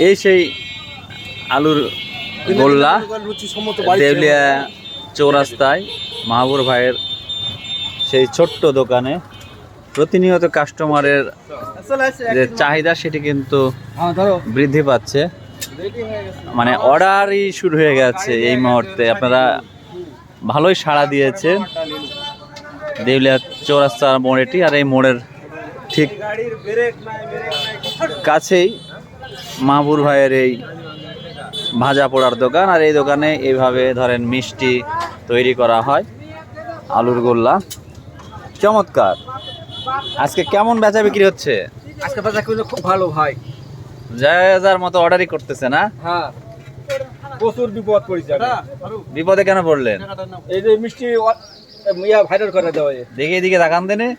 এই সেই আলুর গোল্লা দেউলিয়া চৌরাস্তায় মাহবুর ভাইয়ের সেই ছোট্ট দোকানে প্রতিনিয়ত কাস্টমারের যে চাহিদা সেটি কিন্তু বৃদ্ধি পাচ্ছে, মানে অর্ডারই শুরু হয়ে গেছে এই মুহূর্তে। আপনারা ভালোই সাড়া দিয়েছে দেউলিয়া চৌরাস্তার মোড় এটি, আর এই মোড়ের ঠিক কাছেই মাহবুর ভাইয়ের এই ভাজা পোড়ার দোকান। আর এই দোকানে এইভাবে ধরেন মিষ্টি তৈরি করা হয়, আলুর গোল্লা। চমৎকার। আজকে কেমন বেচা বিক্রি হচ্ছে? আজকে বাজার কিন্তু খুব ভালো ভাই, যার মতো অর্ডারই করতেছে না? হ্যাঁ, প্রচুর বিপদ পড়েছে। বিপদে কেন পড়লেন? এই যে মিষ্টি ভাইরাল করে দেওয়া, দেখি এদিকে তাকান দেনে,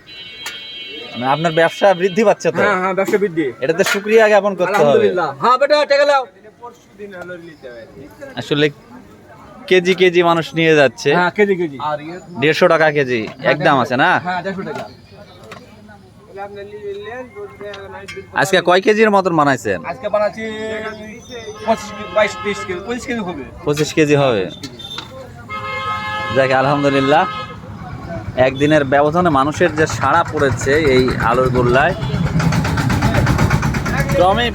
আপনার ব্যবসা বৃদ্ধি পাচ্ছে তো? হ্যাঁ, ব্যবসা বৃদ্ধি, এটাতে শুকরিয়া জ্ঞাপন করতে হবে। আলহামদুলিল্লাহ। হ্যাঁ বেটা, টাকা লাও। আসলে কেজি কেজি মানুষ নিয়ে যাচ্ছে। হ্যাঁ, কেজি কেজি 150 টাকা কেজি একদম আছে না? হ্যাঁ, 150 টাকা। আজকে কয় কেজির মতন বানাইছেন? আজকে বানাচ্ছি 22 30 কেজি, 25 কেজি হবে। 25 কেজি হবে। যাক আলহামদুলিল্লাহ, একদিনের ব্যবধানে মানুষের যে সাড়া পড়েছে এই আলুর গোল্লায়, ক্রমে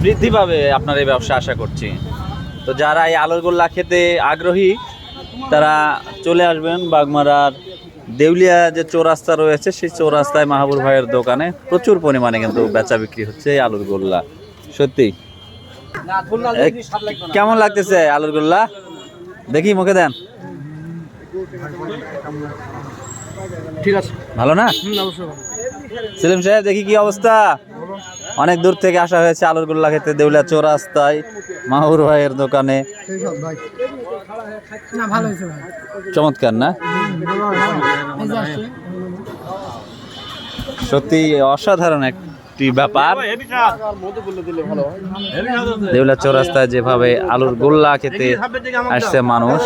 বৃদ্ধি পাবে আপনার এই ব্যবসা আশা করছি। তো যারা এই আলুর গোল্লা খেতে আগ্রহী তারা চলে আসবেন বাগমারার দেউলিয়া যে চৌরাস্তা রয়েছে সেই চৌরাস্তায় মাহবুর ভাইয়ের দোকানে প্রচুর পরিমাণে কিন্তু বেচা বিক্রি হচ্ছে এই আলুর গোল্লা। সত্যি কেমন লাগতেছে আলুর গোল্লা? দেখি মুখে দেন। ঠিক আছে, ভালো না? সেলিম সাহেব দেখি কি অবস্থা? অনেক দূর থেকে আসা হয়েছে আলুর গোল্লা খেতে দেউলিয়া চৌরাস্তায় মাহবুর ভাইয়ের দোকানে। চমৎকার না? সত্যি অসাধারণ একটি ব্যাপার। দেউলিয়া চৌরাস্তায় যেভাবে আলুর গোল্লা খেতে আসছে মানুষ,